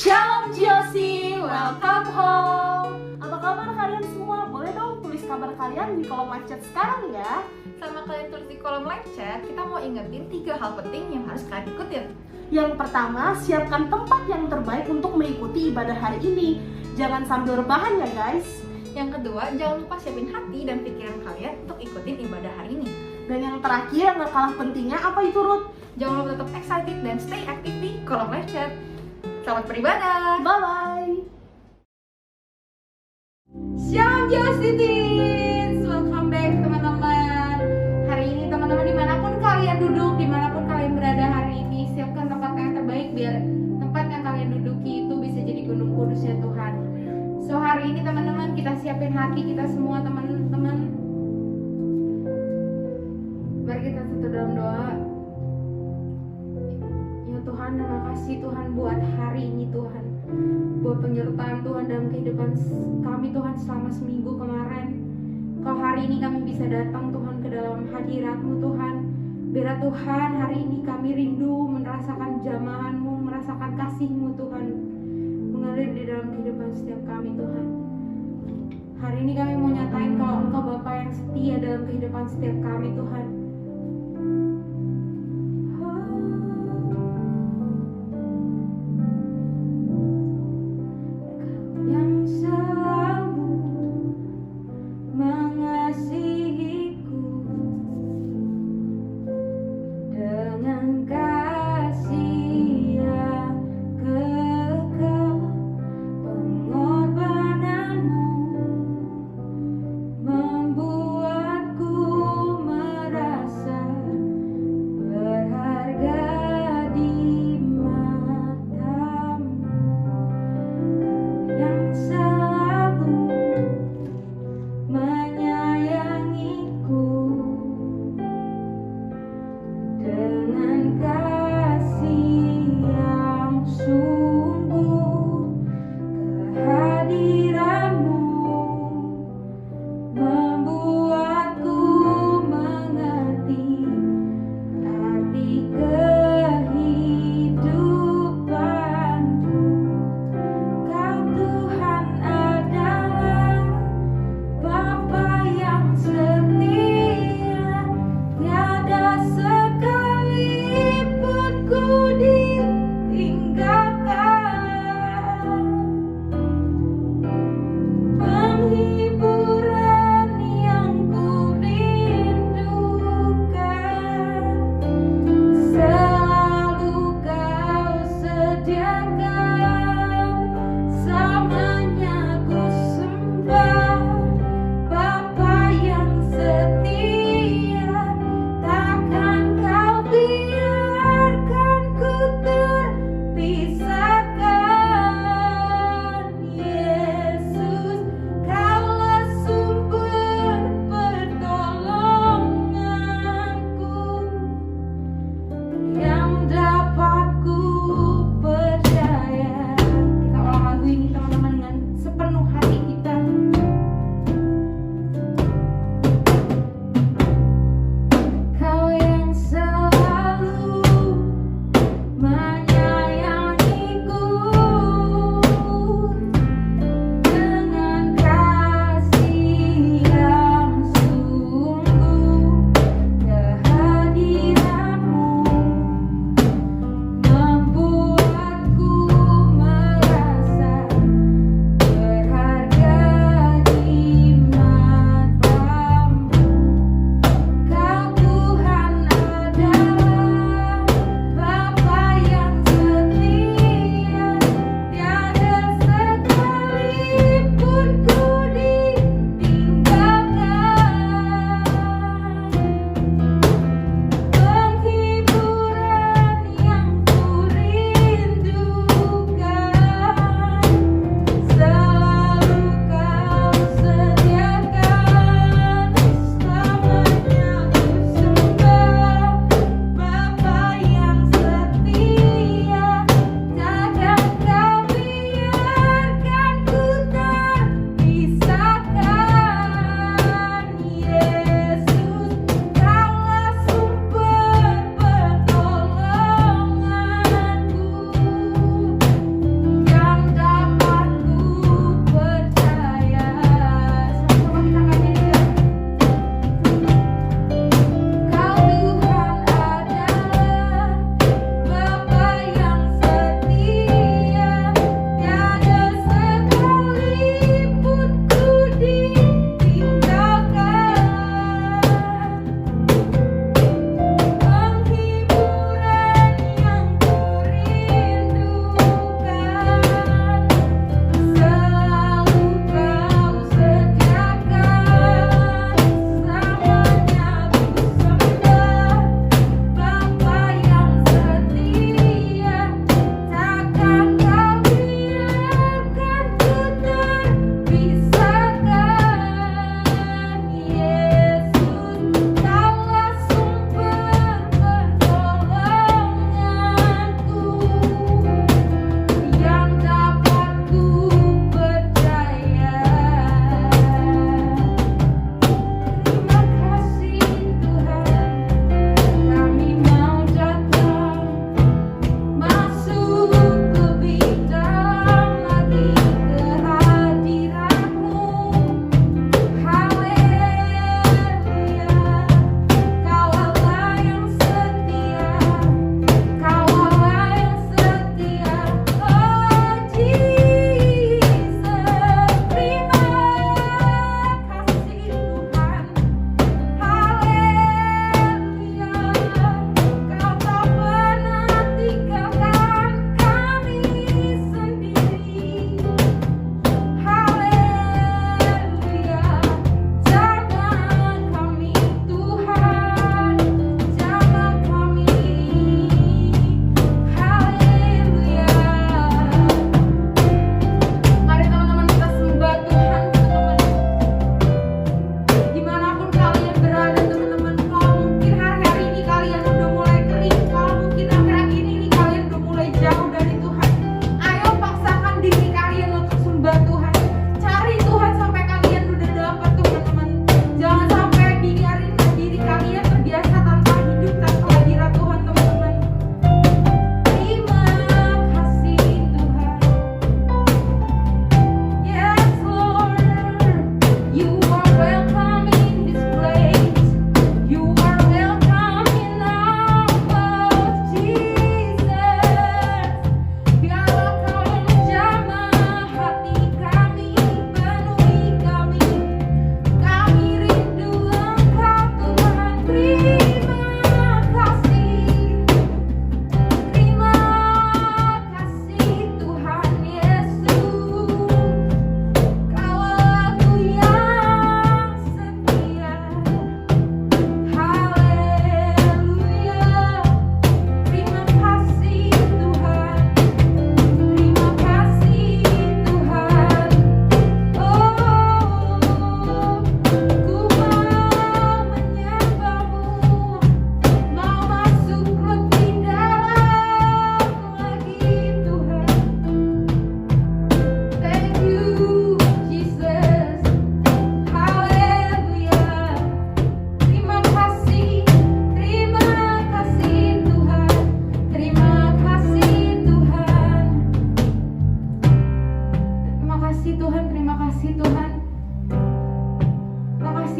Shalom Josie, welcome home. Apa kabar kalian semua? Boleh dong tulis kabar kalian di kolom live chat sekarang ya. Sama kalian tulis di kolom live chat, kita mau ingetin 3 hal penting yang harus kalian ikutin. Yang pertama, siapkan tempat yang terbaik untuk mengikuti ibadah hari ini. Jangan sambil rebahan ya guys. Yang kedua, jangan lupa siapin hati dan pikiran kalian untuk ikutin ibadah hari ini. Dan yang terakhir, yang gak kalah pentingnya, apa itu Ruth? Jangan lupa tetap excited dan stay aktif di kolom live chat. Selamat beribadah. Bye-bye. Shalom Josie Teens, welcome back teman-teman. Hari ini teman-teman dimanapun kalian duduk, dimanapun kalian berada hari ini, siapkan tempat yang terbaik biar tempat yang kalian duduki itu bisa jadi gunung kudusnya Tuhan. So hari ini teman-teman kita siapin hati kita semua teman-teman. Mari kita satu dalam doa. Ya Tuhan, terima kasih Tuhan buat hari ini Tuhan, buat penyertaan Tuhan dalam kehidupan kami Tuhan selama seminggu kemarin. Kalau hari ini kami bisa datang Tuhan ke dalam hadirat-Mu Tuhan, biar Tuhan hari ini kami rindu merasakan jamahan-Mu, merasakan kasih-Mu Tuhan mengalir di dalam kehidupan setiap kami Tuhan. Hari ini kami mau nyatain kalau Engkau Bapa yang setia dalam kehidupan setiap kami Tuhan. Membuatku merasa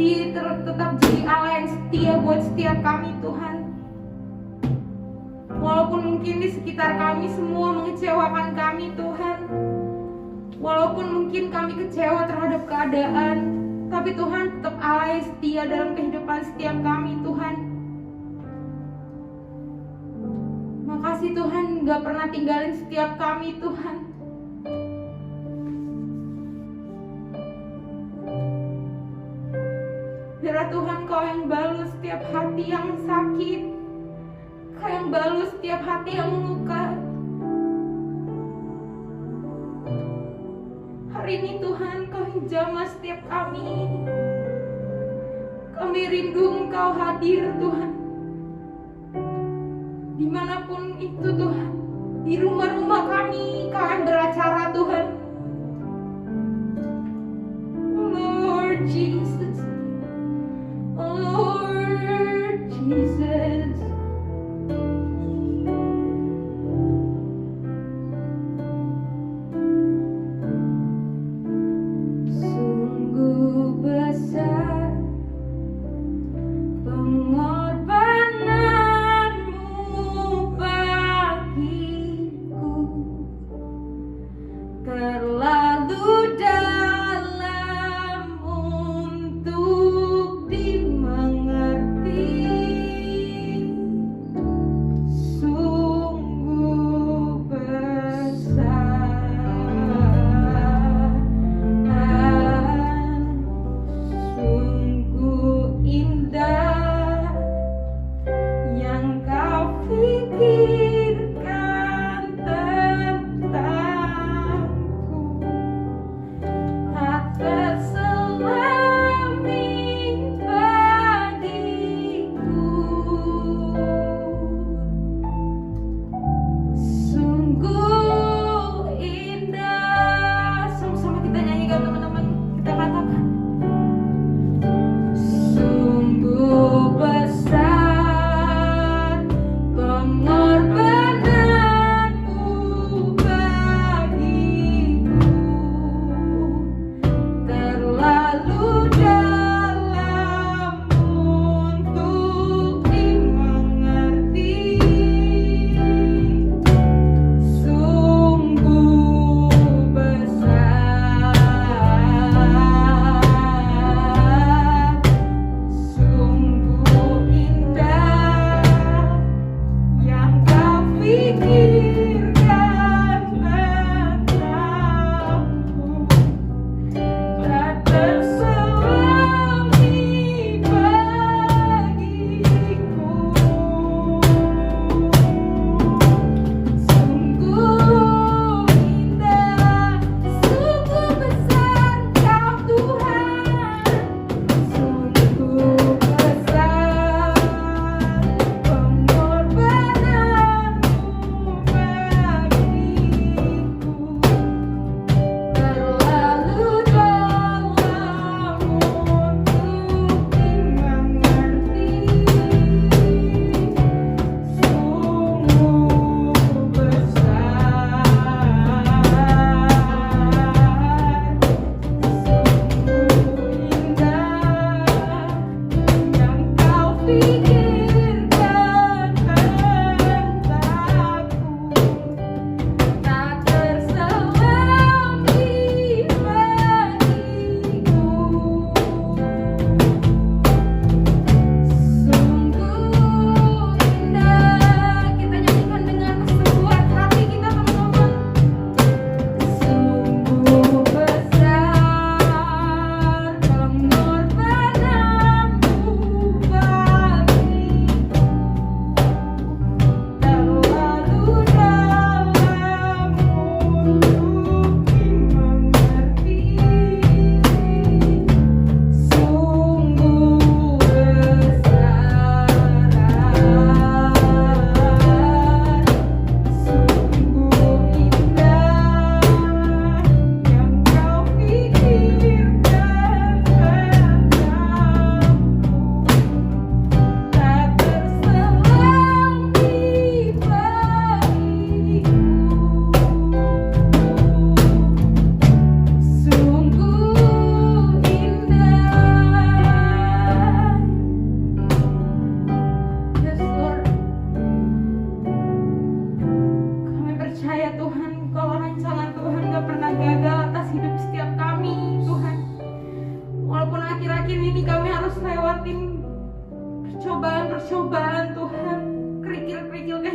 masih tetap jadi Allah yang setia buat setiap kami Tuhan. Walaupun mungkin di sekitar kami semua mengecewakan kami Tuhan, walaupun mungkin kami kecewa terhadap keadaan, tapi Tuhan tetap Allah yang setia dalam kehidupan setiap kami Tuhan. Makasih Tuhan gak pernah tinggalin setiap kami Tuhan. Biarlah Tuhan Kau yang balus setiap hati yang sakit, Kau yang balus setiap hati yang luka. Hari ini Tuhan Kau yang jamah setiap kami. Kami rindu Engkau hadir Tuhan, dimanapun itu Tuhan. Di rumah-rumah kami Kau yang beracara Tuhan. Oh Lord Jesus, oh Lord Jesus. Sungguh besar pengorbananmu bagiku,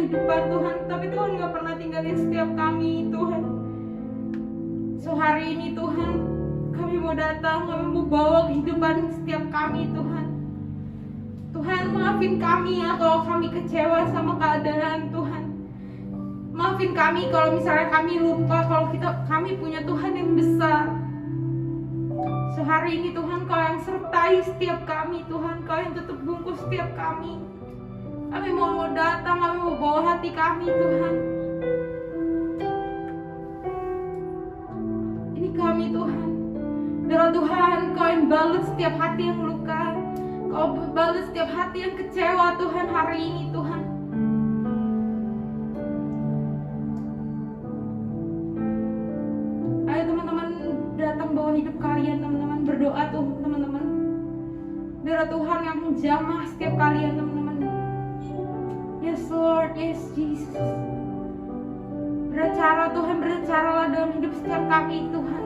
kehidupan Tuhan, tapi Tuhan gak pernah tinggalin setiap kami Tuhan. So hari ini Tuhan, kami mau datang, kami mau bawa kehidupan setiap kami Tuhan. Tuhan maafin kami ya kalau kami kecewa sama keadaan Tuhan. Maafin kami kalau misalnya kami lupa kalau kami punya Tuhan yang besar. So hari ini Tuhan, Kau yang sertai setiap kami Tuhan, Kau yang tutup bungkus setiap kami. Kami mau datang, kami mau bawa hati kami Tuhan. Ini kami Tuhan. Biar Tuhan, Kau yang balut setiap hati yang luka, Kau balut setiap hati yang kecewa Tuhan hari ini Tuhan. Ayo teman-teman datang bawa hidup kalian, teman-teman berdoa tuh teman-teman. Biar Tuhan yang menjamah setiap kalian teman-teman. Yes Lord, yes Jesus. Berbicara Tuhan, berbicaralah dalam hidup setiap kami Tuhan.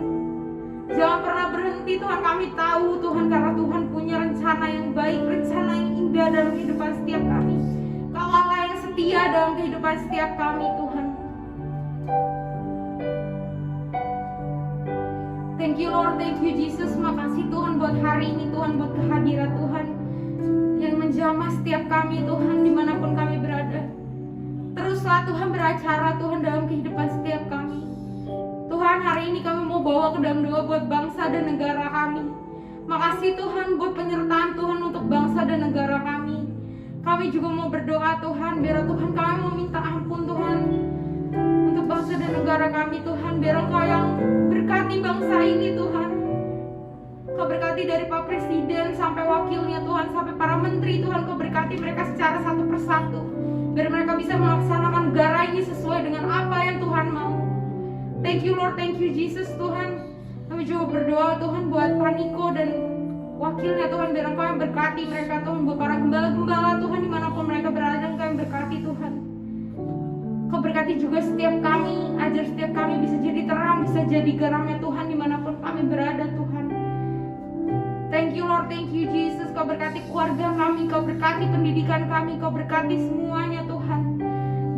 Jangan pernah berhenti Tuhan, kami tahu Tuhan, karena Tuhan punya rencana yang baik, rencana yang indah dalam kehidupan setiap kami. Kau Allah yang setia dalam kehidupan setiap kami Tuhan. Thank you Lord, thank you Jesus. Makasih Tuhan buat hari ini Tuhan, buat kehadiran Tuhan yang menjamah setiap kami Tuhan, dimanapun kami berada. Teruslah Tuhan beracara Tuhan dalam kehidupan setiap kami. Tuhan, hari ini kami mau bawa ke dalam doa buat bangsa dan negara kami. Makasih Tuhan buat penyertaan Tuhan untuk bangsa dan negara kami. Kami juga mau berdoa Tuhan, biar Tuhan kami mau minta ampun Tuhan untuk bangsa dan negara kami Tuhan. Biar Engkau yang berkati bangsa ini Tuhan. Kau berkati dari Pak Presiden sampai wakilnya Tuhan, sampai para menteri Tuhan. Kau berkati mereka secara satu persatu, biar mereka bisa melaksanakan negara ini sesuai dengan apa yang Tuhan mau. Thank you Lord, thank you Jesus Tuhan. Kami juga berdoa Tuhan buat Pak Niko dan wakilnya Tuhan, biar Engkau yang berkati mereka Tuhan. Buat para gembala-gembala Tuhan dimanapun mereka berada, Engkau yang berkati Tuhan. Kau berkati juga setiap kami, ajar setiap kami bisa jadi terang, bisa jadi garamnya Tuhan dimanapun kami berada Tuhan. Thank you Lord, thank you Jesus. Kau berkati keluarga kami, Kau berkati pendidikan kami, Kau berkati semuanya Tuhan.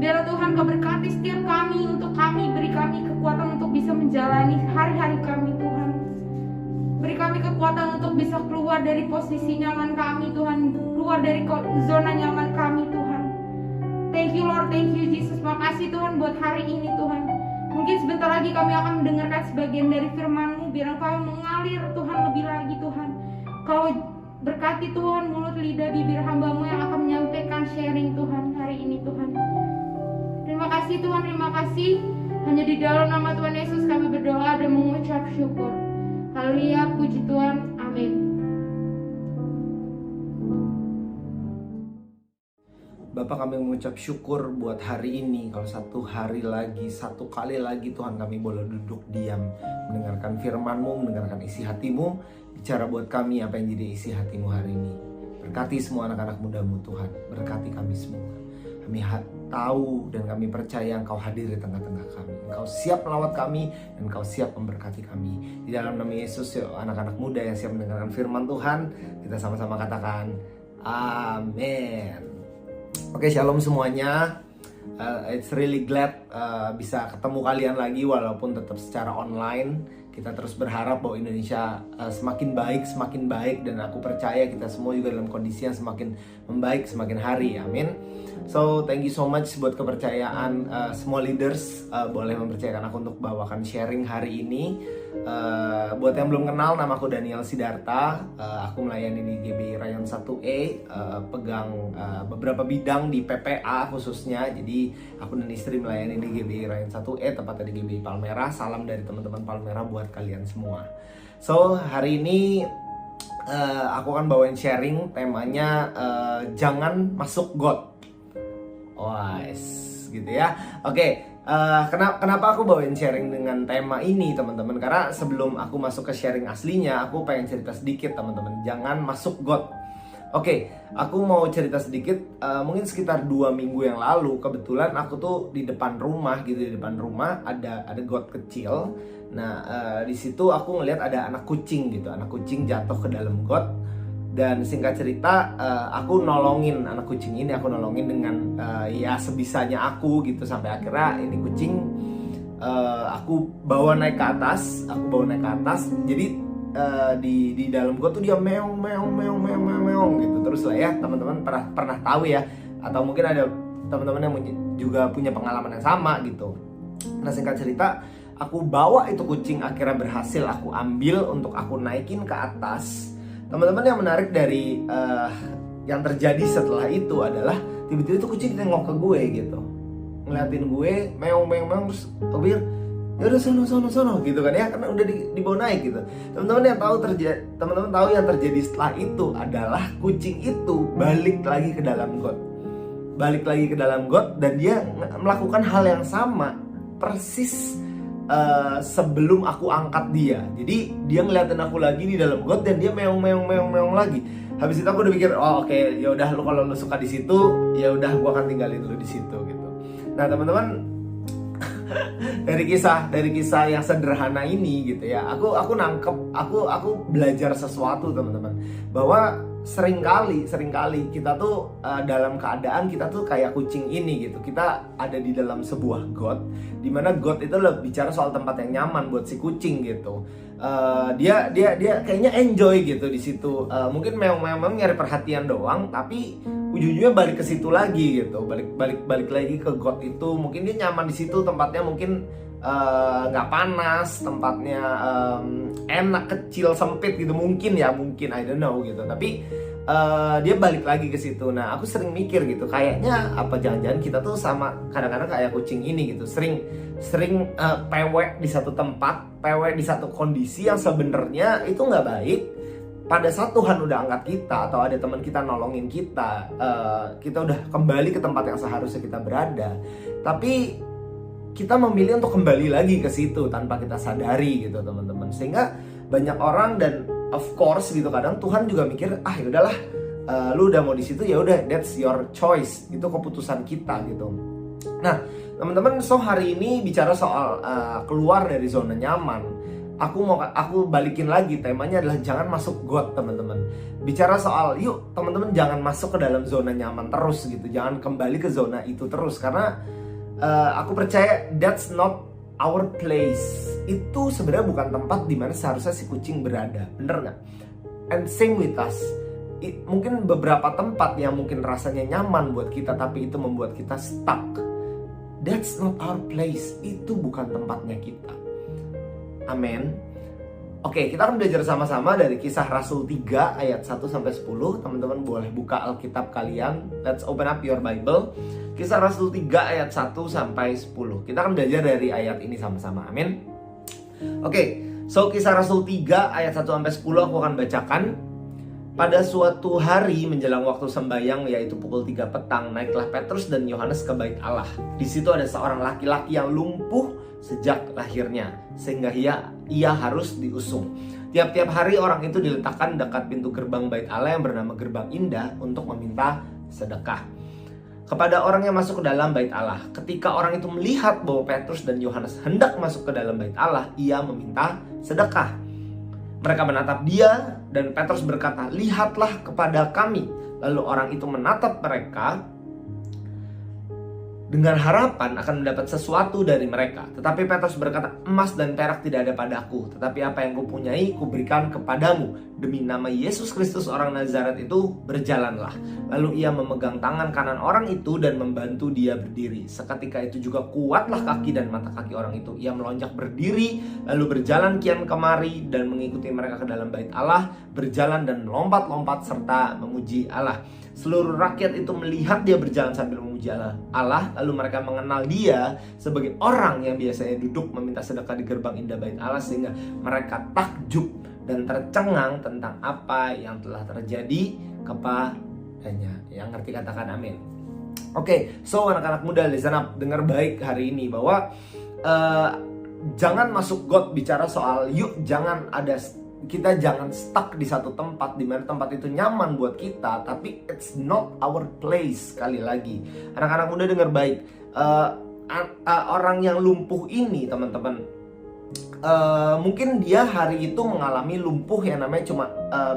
Biar Tuhan Kau berkati setiap kami, untuk kami, beri kami kekuatan untuk bisa menjalani hari-hari kami Tuhan. Beri kami kekuatan untuk bisa keluar dari posisi nyaman kami Tuhan, keluar dari zona nyaman kami Tuhan. Thank you Lord, thank you Jesus. Makasih Tuhan buat hari ini Tuhan. Mungkin sebentar lagi kami akan mendengarkan sebagian dari firman-Mu, biar Engkau mengalir Tuhan lebih lagi Tuhan. Kau berkati Tuhan mulut, lidah, bibir hamba-Mu yang akan menyampaikan sharing Tuhan hari ini Tuhan. Terima kasih Tuhan, terima kasih. Hanya di dalam nama Tuhan Yesus kami berdoa dan mengucap syukur. Haleluya, puji Tuhan, amin. Bapak, kami mengucap syukur buat hari ini. Kalau satu kali lagi Tuhan kami boleh duduk diam, mendengarkan firman-Mu, mendengarkan isi hati-Mu. Bicara buat kami apa yang jadi isi hati-Mu hari ini. Berkati semua anak-anak muda-Mu Tuhan, berkati kami semua. Kami tahu dan kami percaya Engkau hadir di tengah-tengah kami. Engkau siap melawat kami dan Engkau siap memberkati kami. Di dalam nama Yesus, anak-anak muda yang siap mendengarkan firman Tuhan, kita sama-sama katakan amin. Oke, shalom semuanya. It's really glad bisa ketemu kalian lagi walaupun tetap secara online. Kita terus berharap bahwa Indonesia semakin baik dan aku percaya kita semua juga dalam kondisi yang semakin membaik semakin hari. Amin. So thank you so much buat kepercayaan semua leaders boleh mempercayakan aku untuk bawakan sharing hari ini. Buat yang belum kenal, nama aku Daniel Sidarta. Aku melayani di GBI Rayon 1E, pegang beberapa bidang di PPA khususnya. Jadi aku dan istri melayani di GBI Rayon 1E, tepatnya di GBI Palmerah. Salam dari teman-teman Palmerah buat kalian semua. So hari ini aku akan bawain sharing, temanya jangan masuk got. Wise, gitu ya. Oke. Kenapa aku bawain sharing dengan tema ini teman-teman? Karena sebelum aku masuk ke sharing aslinya, aku pengen cerita sedikit teman-teman. Jangan masuk got. Oke, aku mau cerita sedikit. Mungkin sekitar 2 minggu yang lalu, kebetulan aku tuh di depan rumah gitu, di depan rumah ada got kecil. Nah di situ aku ngeliat ada anak kucing gitu, anak kucing jatuh ke dalam got. Dan singkat cerita, aku nolongin anak kucing ini, aku nolongin dengan ya sebisanya aku gitu, sampai akhirnya ini kucing aku bawa naik ke atas. Jadi di dalam got tuh dia meong gitu terus lah ya. Teman-teman pernah tahu ya, atau mungkin ada teman-teman yang juga punya pengalaman yang sama gitu. Nah, singkat cerita, aku bawa itu kucing, akhirnya berhasil aku ambil untuk aku naikin ke atas. Teman-teman, yang menarik dari yang terjadi setelah itu adalah tiba-tiba itu kucing nengok ke gue gitu, ngeliatin gue, meong terus aku bilang, ya udah sono gitu kan ya, karena udah dibawa naik gitu. Teman-teman tahu yang terjadi setelah itu adalah kucing itu balik lagi ke dalam got dan dia melakukan hal yang sama persis sebelum aku angkat dia. Jadi dia ngeliatin aku lagi di dalam got dan dia meong lagi. Habis itu aku udah pikir, oh oke, ya udah, lu kalau lu suka di situ, ya udah, gua akan tinggalin lu di situ gitu. Nah, teman-teman, dari kisah yang sederhana ini gitu ya, aku nangkep, aku belajar sesuatu, teman-teman, bahwa seringkali kita tuh dalam keadaan kita tuh kayak kucing ini gitu. Kita ada di dalam sebuah got, dimana got itu bicara soal tempat yang nyaman buat si kucing gitu. Dia kayaknya enjoy gitu di situ. Mungkin meong nyari perhatian doang, tapi ujung-ujungnya balik ke situ lagi gitu. Balik lagi ke got itu. Mungkin dia nyaman di situ, tempatnya mungkin nggak panas, tempatnya enak, kecil, sempit gitu, mungkin I don't know gitu. Tapi dia balik lagi ke situ. Nah, aku sering mikir gitu, kayaknya apa jangan-jangan kita tuh sama kadang-kadang kayak kucing ini gitu, sering pewek di satu tempat, pewek di satu kondisi yang sebenarnya itu nggak baik. Pada saat Tuhan udah angkat kita, atau ada teman kita nolongin kita, kita udah kembali ke tempat yang seharusnya kita berada, tapi kita memilih untuk kembali lagi ke situ tanpa kita sadari gitu, teman-teman. Sehingga banyak orang, dan of course gitu, kadang Tuhan juga mikir, ya udahlah, lu udah mau di situ, ya udah, that's your choice, itu keputusan kita gitu. Nah, teman-teman, so hari ini bicara soal keluar dari zona nyaman. Aku balikin lagi, temanya adalah jangan masuk got, teman-teman. Bicara soal, yuk teman-teman, jangan masuk ke dalam zona nyaman terus gitu, jangan kembali ke zona itu terus, karena aku percaya that's not our place. Itu sebenarnya bukan tempat di mana seharusnya si kucing berada, bener nggak? And same with us. Mungkin beberapa tempat yang mungkin rasanya nyaman buat kita, tapi itu membuat kita stuck. That's not our place. Itu bukan tempatnya kita. Amin. Oke, kita akan belajar sama-sama dari Kisah Rasul 3 ayat 1-10. Teman-teman boleh buka Alkitab kalian. Let's open up your Bible. Kisah Rasul 3 ayat 1-10. Kita akan belajar dari ayat ini sama-sama. Amin. Oke, so Kisah Rasul 3 ayat 1-10 aku akan bacakan. Pada suatu hari menjelang waktu sembahyang, yaitu pukul 3 petang, naiklah Petrus dan Yohanes ke bait Allah. Di situ ada seorang laki-laki yang lumpuh sejak lahirnya, sehingga ia harus diusung. Tiap-tiap hari orang itu diletakkan dekat pintu gerbang bait Allah yang bernama Gerbang Indah untuk meminta sedekah kepada orang yang masuk ke dalam bait Allah. Ketika orang itu melihat bahwa Petrus dan Yohanes hendak masuk ke dalam bait Allah, ia meminta sedekah. Mereka menatap dia dan Petrus berkata, "Lihatlah kepada kami." Lalu orang itu menatap mereka dengan harapan akan mendapat sesuatu dari mereka. Tetapi Petrus berkata, "Emas dan perak tidak ada padaku, tetapi apa yang kupunyai kuberikan kepadamu. Demi nama Yesus Kristus orang Nazaret itu, berjalanlah." Lalu ia memegang tangan kanan orang itu dan membantu dia berdiri. Seketika itu juga kuatlah kaki dan mata kaki orang itu. Ia melonjak berdiri, lalu berjalan kian kemari dan mengikuti mereka ke dalam bait Allah, berjalan dan melompat-lompat serta memuji Allah. Seluruh rakyat itu melihat dia berjalan sambil memuji Allah, lalu mereka mengenal dia sebagai orang yang biasanya duduk meminta sedekah di gerbang indah bait Allah, sehingga mereka takjub dan tercengang tentang apa yang telah terjadi kepadanya. Yang ngerti katakan amin. Oke, so anak-anak muda, listen up, dengar baik hari ini bahwa jangan masuk got. Bicara soal kita jangan stuck di satu tempat di mana tempat itu nyaman buat kita, tapi it's not our place. Sekali lagi, anak-anak muda dengar baik, orang yang lumpuh ini, teman-teman, mungkin dia hari itu mengalami lumpuh yang namanya cuma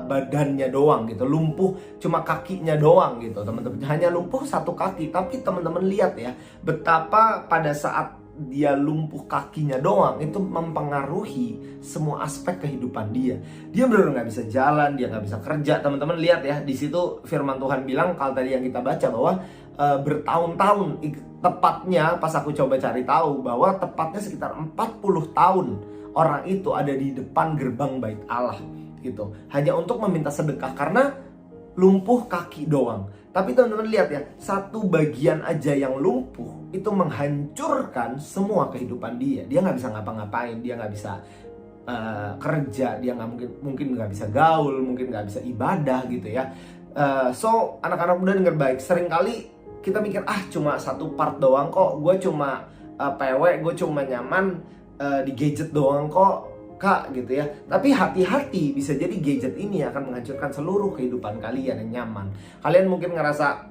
badannya doang gitu, lumpuh cuma kakinya doang gitu teman-teman, hanya lumpuh satu kaki. Tapi teman-teman lihat ya, betapa pada saat dia lumpuh kakinya doang itu mempengaruhi semua aspek kehidupan dia. Dia benar-benar nggak bisa jalan, dia nggak bisa kerja. Teman-teman lihat ya, di situ firman Tuhan bilang kalau tadi yang kita baca bahwa bertahun-tahun, tepatnya pas aku coba cari tahu bahwa tepatnya sekitar 40 tahun orang itu ada di depan gerbang bait Allah gitu, hanya untuk meminta sedekah karena lumpuh kaki doang. Tapi teman-teman lihat ya, satu bagian aja yang lumpuh itu menghancurkan semua kehidupan dia. Dia nggak bisa ngapa-ngapain, dia nggak bisa kerja, dia nggak mungkin nggak bisa gaul, mungkin nggak bisa ibadah gitu ya. So anak-anak muda dengar baik, seringkali kita mikir cuma satu part doang kok, gue cuma PW, gue cuma nyaman di gadget doang kok Kak gitu ya. Tapi hati-hati, bisa jadi gadget ini akan menghancurkan seluruh kehidupan kalian yang nyaman. Kalian mungkin ngerasa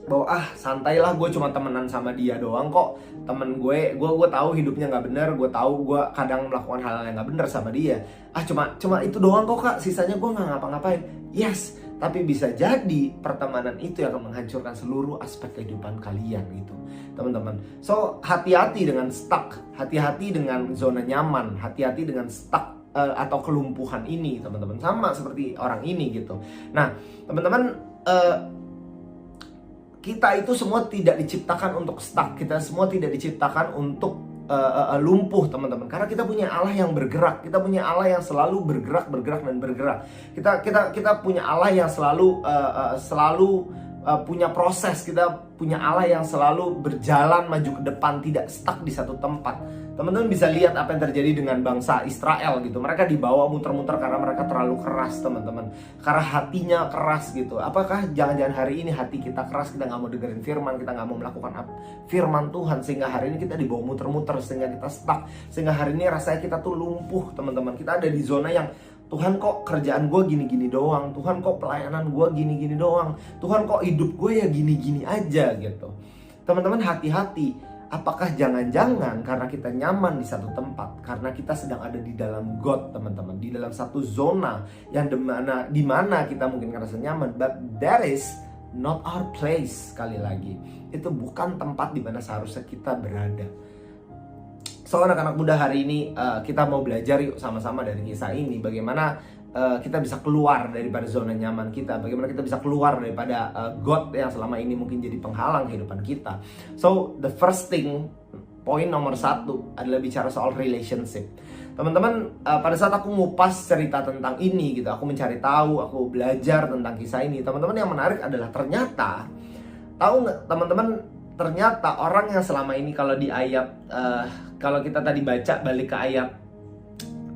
bahwa santailah, gue cuma temenan sama dia doang kok, temen gue tahu hidupnya nggak bener, gue tahu gue kadang melakukan hal yang nggak bener sama dia. Cuma itu doang kok Kak, sisanya gue nggak ngapa-ngapain. Yes, tapi bisa jadi pertemanan itu yang akan menghancurkan seluruh aspek kehidupan kalian gitu teman-teman. So hati-hati dengan stuck, hati-hati dengan zona nyaman, hati-hati dengan stuck atau kelumpuhan ini teman-teman, sama seperti orang ini gitu. Nah teman-teman, kita itu semua tidak diciptakan untuk stuck, kita semua tidak diciptakan untuk lumpuh teman-teman, karena kita punya Allah yang bergerak, kita punya Allah yang selalu bergerak dan bergerak. Kita punya Allah yang selalu punya proses, kita punya Allah yang selalu berjalan maju ke depan, tidak stuck di satu tempat. Teman-teman bisa lihat apa yang terjadi dengan bangsa Israel gitu. Mereka dibawa muter-muter karena mereka terlalu keras teman-teman, karena hatinya keras gitu. Apakah jangan-jangan hari ini hati kita keras, kita nggak mau dengerin firman, kita nggak mau melakukan firman Tuhan, sehingga hari ini kita dibawa muter-muter, sehingga kita stuck, sehingga hari ini rasanya kita tuh lumpuh teman-teman. Kita ada di zona yang Tuhan kok kerjaan gue gini-gini doang, Tuhan kok pelayanan gue gini-gini doang, Tuhan kok hidup gue ya gini-gini aja gitu. Teman-teman hati-hati, apakah jangan-jangan karena kita nyaman di satu tempat, karena kita sedang ada di dalam God teman-teman, di dalam satu zona yang dimana kita mungkin ngerasa nyaman, but that is not our place. Sekali lagi, itu bukan tempat dimana seharusnya kita berada. So anak-anak muda, hari ini kita mau belajar yuk sama-sama dari kisah ini, bagaimana kita bisa keluar daripada zona nyaman kita, bagaimana kita bisa keluar daripada God yang selama ini mungkin jadi penghalang kehidupan kita. So the first thing, poin nomor 1 adalah bicara soal relationship. Teman-teman, pada saat aku ngupas cerita tentang ini gitu, aku mencari tahu, aku belajar tentang kisah ini, teman-teman, yang menarik adalah ternyata, tahu nggak teman-teman, ternyata orang yang selama ini kalau di ayat kalau kita tadi baca balik ke ayat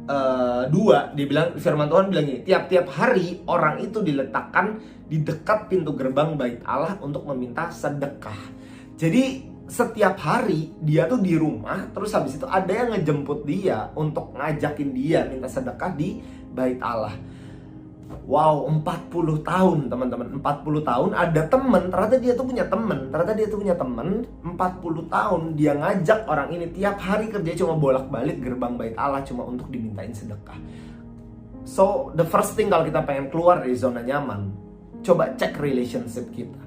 2, dibilang firman Tuhan bilang gini, tiap-tiap hari orang itu diletakkan di dekat pintu gerbang bait Allah untuk meminta sedekah. Jadi setiap hari dia tuh di rumah, terus habis itu ada yang ngejemput dia untuk ngajakin dia minta sedekah di bait Allah. Wow, 40 tahun teman-teman, 40 tahun ada temen, ternyata dia tuh punya temen, 40 tahun dia ngajak orang ini tiap hari kerja cuma bolak-balik gerbang bait Allah cuma untuk dimintain sedekah. So, the first thing kalau kita pengen keluar dari zona nyaman, coba cek relationship kita.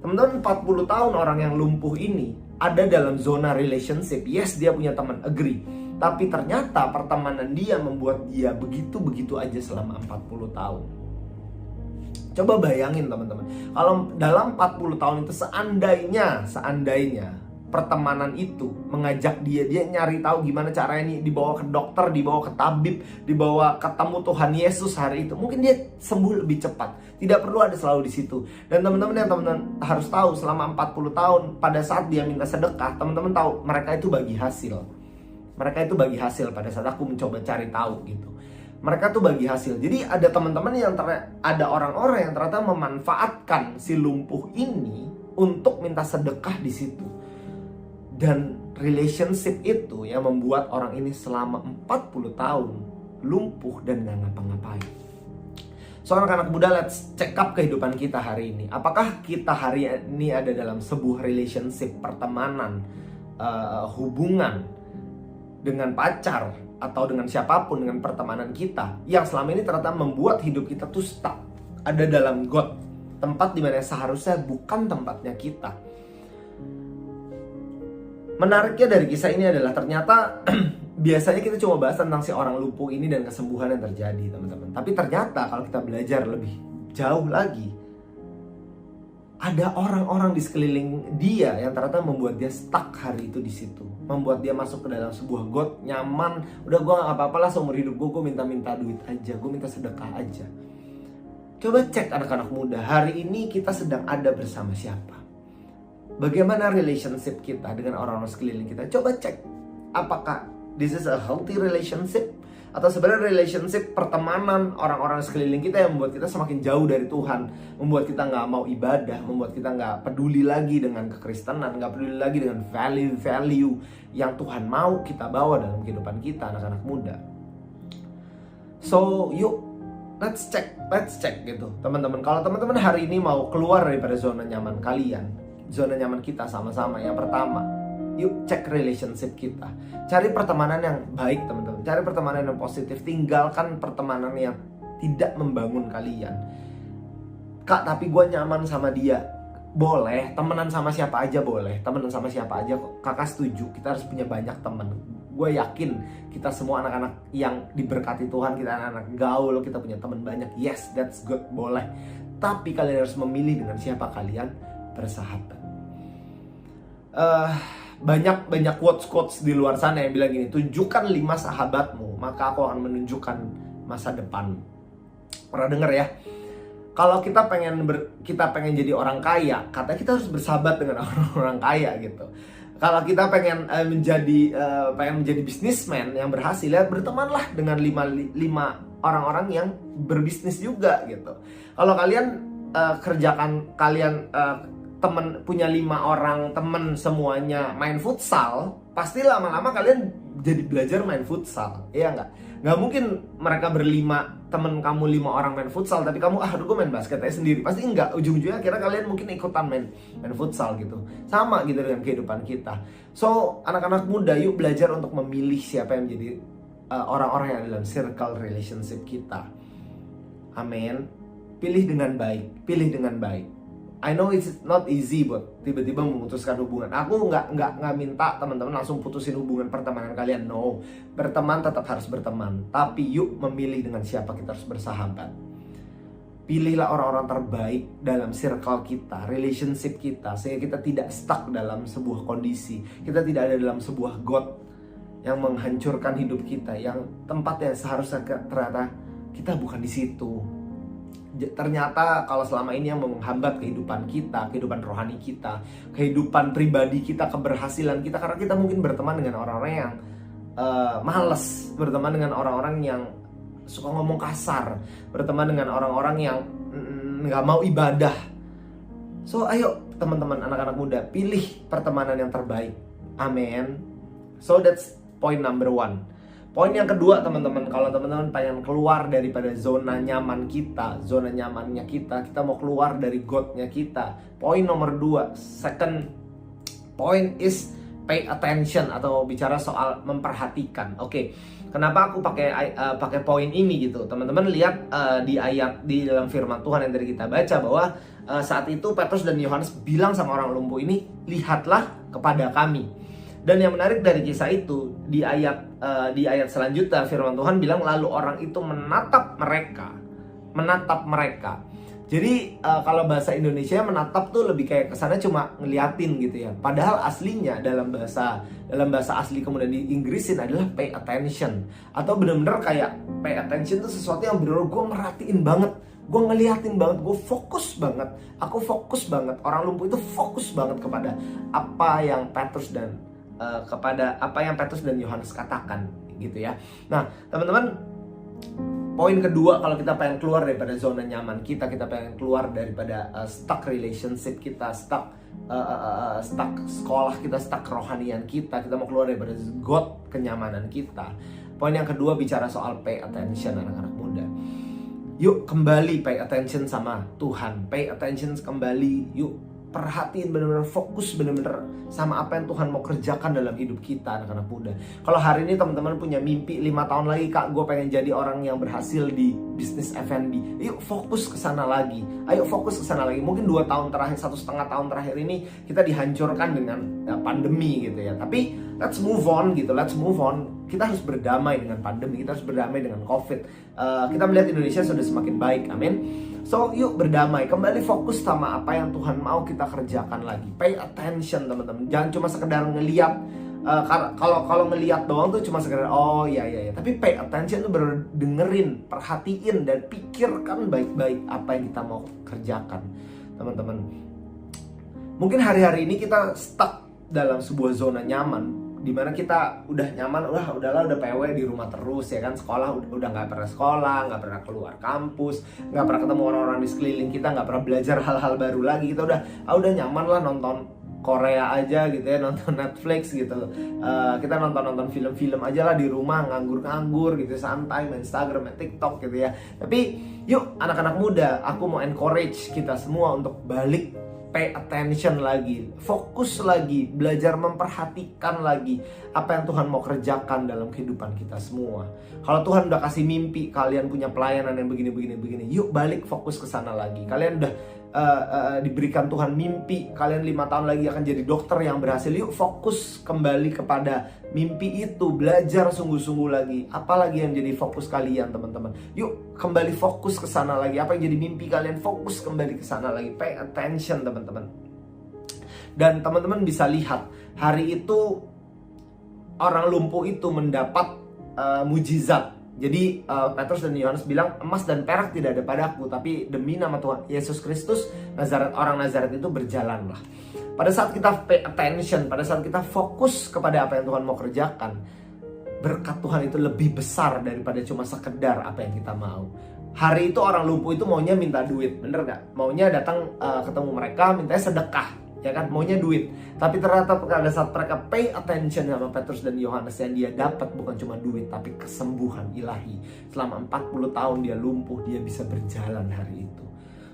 Teman-teman, 40 tahun orang yang lumpuh ini ada dalam zona relationship. Yes, dia punya teman, agree. Tapi ternyata pertemanan dia membuat dia begitu-begitu aja selama 40 tahun. Coba bayangin teman-teman, kalau dalam 40 tahun itu seandainya pertemanan itu mengajak dia nyari tahu gimana caranya dibawa ke dokter, dibawa ke tabib, dibawa ketemu Tuhan Yesus hari itu, mungkin dia sembuh lebih cepat. Tidak perlu ada selalu di situ. Dan teman-teman yang teman-teman harus tahu, selama 40 tahun pada saat dia minta sedekah, teman-teman tahu mereka itu bagi hasil. Mereka itu bagi hasil pada saat aku mencoba cari tahu gitu. Mereka tuh bagi hasil. Jadi ada teman-teman yang ada orang-orang yang ternyata memanfaatkan si lumpuh ini untuk minta sedekah di situ. Dan relationship itu yang membuat orang ini selama 40 tahun lumpuh dan gak ngapa-ngapain. So anak-anak muda, let's check up kehidupan kita hari ini. Apakah kita hari ini ada dalam sebuah relationship, pertemanan, hubungan dengan pacar, atau dengan siapapun, dengan pertemanan kita yang selama ini ternyata membuat hidup kita tuh stuck, ada dalam got, tempat dimana seharusnya bukan tempatnya kita. Menariknya dari kisah ini adalah ternyata biasanya kita cuma bahas tentang si orang lumpuh ini dan kesembuhan yang terjadi, teman-teman. Tapi ternyata kalau kita belajar lebih jauh lagi, ada orang-orang di sekeliling dia yang ternyata membuat dia stuck hari itu di situ, membuat dia masuk ke dalam sebuah got nyaman. Udah, gue gak apa-apa lah seumur hidup gue minta duit aja, gue minta sedekah aja. Coba cek anak-anak muda, hari ini kita sedang ada bersama siapa? Bagaimana relationship kita dengan orang-orang sekeliling kita? Coba cek, apakah this is a healthy relationship? Atau sebenarnya relationship pertemanan orang-orang sekeliling kita yang membuat kita semakin jauh dari Tuhan, membuat kita gak mau ibadah, membuat kita gak peduli lagi dengan kekristenan, gak peduli lagi dengan value-value yang Tuhan mau kita bawa dalam kehidupan kita, anak-anak muda. So yuk, let's check gitu teman-teman. Kalau teman-teman hari ini mau keluar daripada zona nyaman kalian, zona nyaman kita sama-sama, yang pertama, yuk cek relationship kita. Cari pertemanan yang baik, teman-teman. Cari pertemanan yang positif. Tinggalkan pertemanan yang tidak membangun kalian. Kak, tapi gue nyaman sama dia. Boleh, temenan sama siapa aja boleh. Temenan sama siapa aja kok. Kakak setuju, kita harus punya banyak teman. Gue yakin kita semua anak-anak yang diberkati Tuhan, kita anak-anak gaul, kita punya teman banyak. Yes, that's good, boleh. Tapi kalian harus memilih dengan siapa kalian bersahabat. Banyak quotes di luar sana yang bilang gini, tunjukkan 5 sahabatmu, maka aku akan menunjukkan masa depan. Pernah dengar ya? Kalau kita pengen jadi orang kaya, katanya kita harus bersahabat dengan orang kaya gitu. Kalau kita pengen menjadi bisnismen yang berhasil, ya bertemanlah dengan 5 orang-orang yang berbisnis juga gitu. Kalau kalian punya 5 orang temen semuanya main futsal, pasti lama-lama kalian jadi belajar main futsal, iya nggak? Nggak mungkin mereka temen kamu 5 orang main futsal, tapi kamu gue main basket aja sendiri. Pasti enggak, ujung-ujungnya akhirnya kalian mungkin ikutan main futsal gitu. Sama gitu dengan kehidupan kita. So anak-anak muda, yuk belajar untuk memilih siapa yang menjadi orang-orang yang dalam circle relationship kita. Amin. Pilih dengan baik. I know it's not easy buat tiba-tiba memutuskan hubungan. Aku nggak minta teman-teman langsung putusin hubungan pertemanan kalian. No, berteman tetap harus berteman. Tapi yuk memilih dengan siapa kita harus bersahabat. Pilihlah orang-orang terbaik dalam circle kita, relationship kita, sehingga kita tidak stuck dalam sebuah kondisi. Kita tidak ada dalam sebuah got yang menghancurkan hidup kita, yang tempatnya seharusnya ternyata kita bukan di situ. Ternyata kalau selama ini yang menghambat kehidupan kita, kehidupan rohani kita, kehidupan pribadi kita, keberhasilan kita, karena kita mungkin berteman dengan orang-orang yang malas, berteman dengan orang-orang yang suka ngomong kasar, berteman dengan orang-orang yang nggak mau ibadah. So ayo teman-teman, anak-anak muda, pilih pertemanan yang terbaik. Amin. So that's point number 1. Poin yang kedua, teman-teman, kalau teman-teman pengen keluar daripada zona nyaman kita, zona nyamannya kita mau keluar dari gotnya kita. Poin nomor 2, second point is pay attention, atau bicara soal memperhatikan. Oke, kenapa aku pakai poin ini gitu? Teman-teman lihat di dalam firman Tuhan yang tadi kita baca bahwa saat itu Petrus dan Yohanes bilang sama orang lumpuh ini, lihatlah kepada kami. Dan yang menarik dari kisah itu, di ayat selanjutnya firman Tuhan bilang, lalu orang itu menatap mereka. Jadi kalau bahasa Indonesia menatap tuh lebih kayak kesannya cuma ngeliatin gitu ya. Padahal aslinya dalam bahasa asli kemudian di Inggrisin adalah pay attention, atau benar-benar kayak pay attention tuh sesuatu yang benar-benar gue merhatiin banget, gue ngeliatin banget, gue fokus banget. Aku fokus banget. Orang lumpuh itu fokus banget kepada apa yang Petrus dan Yohanes katakan gitu ya. Nah teman-teman, poin kedua, kalau kita pengen keluar daripada zona nyaman kita pengen keluar daripada stuck relationship kita, stuck sekolah kita, stuck kerohanian kita mau keluar daripada got kenyamanan kita. Poin yang kedua bicara soal pay attention, anak-anak muda. Yuk kembali pay attention sama Tuhan, pay attention kembali, yuk perhatiin, benar-benar fokus, benar-benar sama apa yang Tuhan mau kerjakan dalam hidup kita, anak-anak muda. Kalau hari ini teman-teman punya mimpi 5 tahun lagi, Kak, gue pengen jadi orang yang berhasil di bisnis F&B. Yuk fokus ke sana lagi. Ayo fokus ke sana lagi. Mungkin 2 tahun terakhir, 1,5 tahun terakhir ini kita dihancurkan dengan pandemi gitu ya. Tapi let's move on gitu. Let's move on. Kita harus berdamai dengan pandemi. Kita harus berdamai dengan COVID. Kita melihat Indonesia sudah semakin baik. Amin. So, yuk berdamai, kembali fokus sama apa yang Tuhan mau kita kerjakan lagi. Pay attention, teman-teman. Jangan cuma sekedar ngeliat. Kalau ngeliat doang tuh cuma sekedar oh ya. Tapi pay attention tuh bener dengerin, perhatiin dan pikirkan baik-baik apa yang kita mau kerjakan, teman-teman. Mungkin hari-hari ini kita stuck dalam sebuah zona nyaman, dimana kita udah nyaman, udah PW di rumah terus ya kan, sekolah udah nggak pernah sekolah, nggak pernah keluar kampus, nggak pernah ketemu orang-orang di sekeliling kita, nggak pernah belajar hal-hal baru lagi. Kita udah nyaman lah nonton Korea aja gitu ya, nonton Netflix gitu. Kita nonton film-film aja lah di rumah, nganggur gitu, santai, main Instagram, main TikTok gitu ya. Tapi yuk anak-anak muda, aku mau encourage kita semua untuk balik, pay attention lagi, fokus lagi, belajar memperhatikan lagi apa yang Tuhan mau kerjakan dalam kehidupan kita semua. Kalau Tuhan udah kasih mimpi, kalian punya pelayanan yang begini, yuk balik fokus ke sana lagi. Kalian udah diberikan Tuhan mimpi, kalian 5 tahun lagi akan jadi dokter yang berhasil. Yuk fokus kembali kepada mimpi itu, belajar sungguh-sungguh lagi. Apalagi yang jadi fokus kalian, teman-teman. Yuk kembali fokus ke sana lagi. Apa yang jadi mimpi kalian, fokus kembali ke sana lagi. Pay attention, teman-teman. Dan teman-teman bisa lihat, hari itu orang lumpuh itu mendapat mujizat. Jadi Petrus dan Yohanes bilang, emas dan perak tidak ada padaku, tapi demi nama Tuhan Yesus Kristus Nazaret, orang Nazaret itu berjalanlah. Pada saat kita pay attention, pada saat kita fokus kepada apa yang Tuhan mau kerjakan, berkat Tuhan itu lebih besar daripada cuma sekedar apa yang kita mau. Hari itu orang lumpuh itu maunya minta duit, bener gak? Maunya datang ketemu mereka, mintanya sedekah, ya kan? Maunya duit. Tapi ternyata pada saat mereka pay attention sama Petrus dan Yohanes, yang dia dapat bukan cuma duit, tapi kesembuhan ilahi. Selama 40 tahun dia lumpuh, dia bisa berjalan hari itu.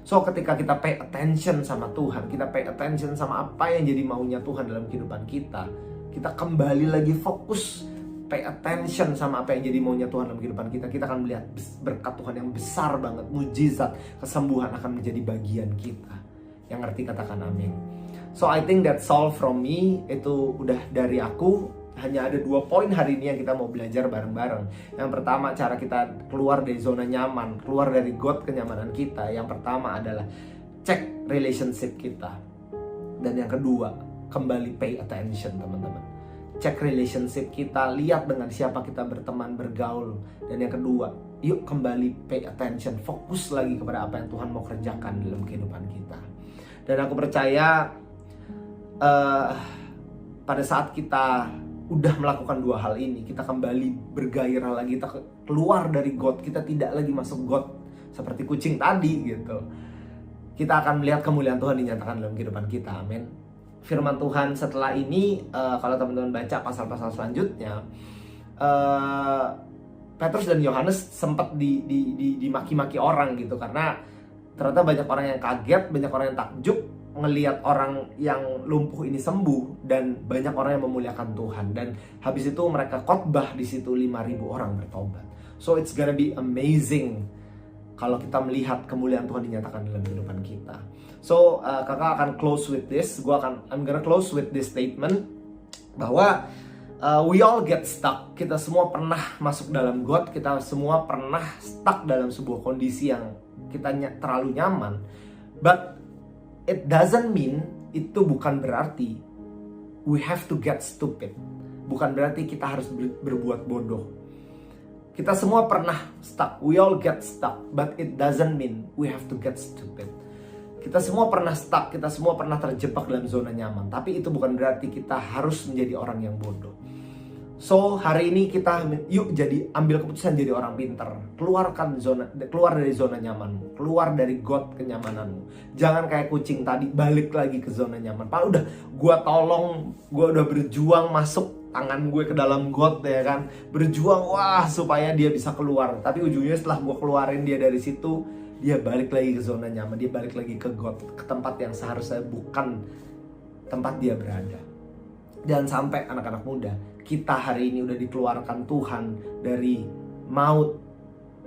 So ketika kita pay attention sama Tuhan, kita pay attention sama apa yang jadi maunya Tuhan dalam kehidupan kita, kita kembali lagi fokus, pay attention sama apa yang jadi maunya Tuhan dalam kehidupan kita, kita akan melihat berkat Tuhan yang besar banget, mujizat, kesembuhan akan menjadi bagian kita. Yang ngerti katakan amin. So I think that's all from me. Itu udah dari aku. Hanya ada 2 poin hari ini yang kita mau belajar bareng-bareng. Yang pertama, cara kita keluar dari zona nyaman, keluar dari got kenyamanan kita. Yang pertama adalah cek relationship kita. Dan yang kedua, kembali pay attention, teman-teman. Cek relationship kita, lihat dengan siapa kita berteman, bergaul. Dan yang kedua, yuk kembali pay attention, fokus lagi kepada apa yang Tuhan mau kerjakan dalam kehidupan kita. Dan aku percaya pada saat kita udah melakukan 2 hal ini, kita kembali bergairah lagi, kita keluar dari got, kita tidak lagi masuk got seperti kucing tadi gitu. Kita akan melihat kemuliaan Tuhan dinyatakan dalam kehidupan kita, amin. Firman Tuhan setelah ini, kalau teman-teman baca pasal-pasal selanjutnya, Petrus dan Yohanes sempat dimaki-maki orang gitu, karena ternyata banyak orang yang kaget, banyak orang yang takjub ngelihat orang yang lumpuh ini sembuh, dan banyak orang yang memuliakan Tuhan. Dan habis itu mereka khotbah di situ, 5.000 orang bertobat. So it's gonna be amazing kalau kita melihat kemuliaan Tuhan dinyatakan dalam kehidupan kita. So kakak akan close with this. I'm gonna close with this statement bahwa we all get stuck. Kita semua pernah masuk dalam got. Kita semua pernah stuck dalam sebuah kondisi yang kita terlalu nyaman. But it doesn't mean, itu bukan berarti we have to get stupid. Bukan berarti kita harus berbuat bodoh. Kita semua pernah stuck. We all get stuck. But it doesn't mean we have to get stupid. Kita semua pernah stuck. Kita semua pernah terjebak dalam zona nyaman. Tapi itu bukan berarti kita harus menjadi orang yang bodoh. So hari ini kita yuk ambil keputusan jadi orang pintar. Keluar dari zona nyaman, keluar dari got kenyamananmu. Jangan kayak kucing tadi balik lagi ke zona nyaman. Pak udah gue udah berjuang masuk tangan gue ke dalam got ya kan, berjuang supaya dia bisa keluar. Tapi ujungnya setelah gue keluarin dia dari situ, dia balik lagi ke zona nyaman, dia balik lagi ke God, ke tempat yang seharusnya bukan tempat dia berada. Dan sampai anak-anak muda, kita hari ini udah dikeluarkan Tuhan dari maut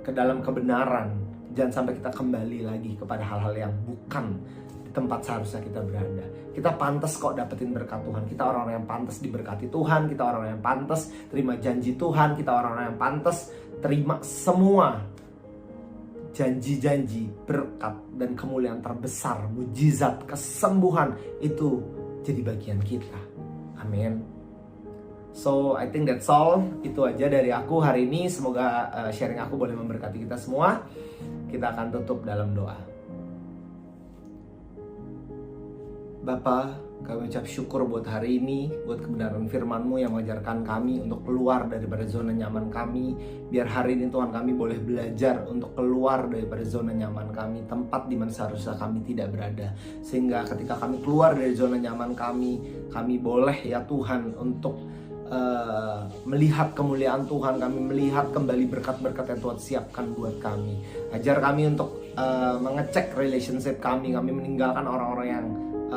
ke dalam kebenaran. Jangan sampai kita kembali lagi kepada hal-hal yang bukan di tempat seharusnya kita berada. Kita pantas kok dapetin berkat Tuhan. Kita orang-orang yang pantas diberkati Tuhan. Kita orang-orang yang pantas terima janji Tuhan. Kita orang-orang yang pantas terima semua janji-janji, berkat, dan kemuliaan terbesar, mujizat, kesembuhan itu jadi bagian kita. Amin. So I think that's all. Itu aja dari aku hari ini. Semoga sharing aku boleh memberkati kita semua. Kita akan tutup dalam doa. Bapa, kami ucap syukur buat hari ini, buat kebenaran firman-Mu yang mengajarkan kami untuk keluar daripada zona nyaman kami. Biar hari ini Tuhan kami boleh belajar untuk keluar daripada zona nyaman kami, tempat di mana seharusnya kami tidak berada. Sehingga ketika kami keluar dari zona nyaman kami boleh ya Tuhan untuk melihat kemuliaan Tuhan, kami melihat kembali berkat-berkat yang Tuhan siapkan buat kami. Ajar kami untuk mengecek relationship kami meninggalkan orang-orang yang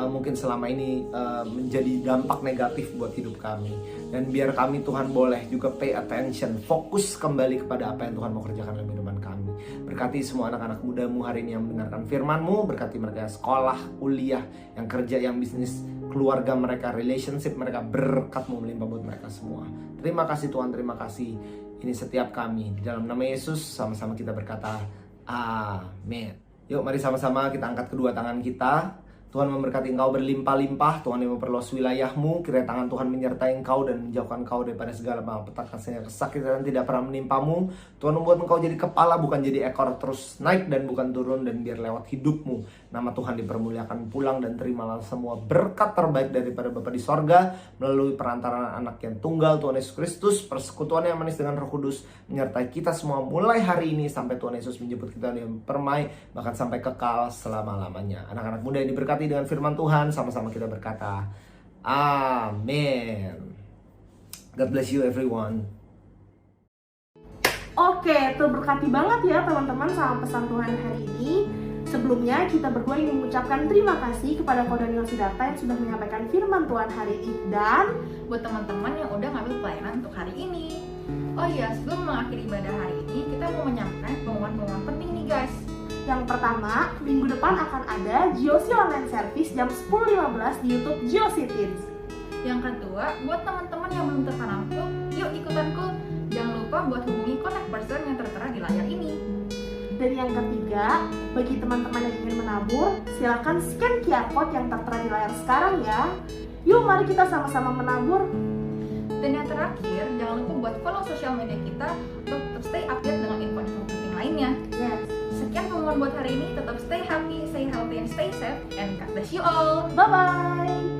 mungkin selama ini menjadi dampak negatif buat hidup kami. Dan biar kami Tuhan boleh juga pay attention, fokus kembali kepada apa yang Tuhan mau kerjakan dalam kehidupan kami. Berkati semua anak-anak muda-Mu hari ini yang mendengarkan firman-Mu. Berkati mereka yang sekolah, kuliah, yang kerja, yang bisnis, keluarga mereka, relationship mereka. Berkat-Mu melimpah buat mereka semua. Terima kasih Tuhan, terima kasih. Ini setiap kami. Di dalam nama Yesus sama-sama kita berkata amin. Yuk mari sama-sama kita angkat kedua tangan kita. Tuhan memberkati engkau berlimpah-limpah. Tuhan yang memperluas wilayahmu. Kiranya tangan Tuhan menyertai engkau dan menjauhkan engkau daripada segala malapetaka, sehingga kesakitan tidak pernah menimpamu. Tuhan membuat engkau jadi kepala bukan jadi ekor, terus naik dan bukan turun. Dan biar lewat hidupmu nama Tuhan dipermuliakan. Pulang dan terimalah semua berkat terbaik daripada Bapa di sorga melalui perantaraan anak yang tunggal Tuhan Yesus Kristus. Persekutuan yang manis dengan Roh Kudus menyertai kita semua mulai hari ini sampai Tuhan Yesus menjemput kita dengan permai, bahkan sampai kekal selama-lamanya. Anak-anak muda yang diberkati dengan firman Tuhan, sama-sama kita berkata amin. God bless you everyone. Oke, terberkati banget ya teman-teman sama pesan Tuhan hari ini. Sebelumnya kita berdua ingin mengucapkan terima kasih kepada Kau Daniel Sidarta yang sudah menyampaikan firman Tuhan hari ini, dan buat teman-teman yang udah ngambil pelayanan untuk hari ini. Oh iya, sebelum mengakhiri ibadah hari ini, kita mau menyampaikan pengumuman-pengumuman penting nih guys. Yang pertama, minggu depan akan ada GOC Online Service jam 10.15 di YouTube GOC Teens. Yang kedua, buat teman-teman yang belum terkenalku, yuk ikutanku. Jangan lupa buat hubungi contact person yang tertera di layar ini. Dan yang ketiga, bagi teman-teman yang ingin menabur, silakan scan QR Code yang tertera di layar sekarang ya. Yuk mari kita sama-sama menabur. Dan yang terakhir, jangan lupa buat follow sosial media kita untuk tetap stay update dengan info-info penting lainnya. Yes. Sekian pengumuman buat hari ini, tetap stay happy, stay healthy, and stay safe, and God bless you all. Bye-bye.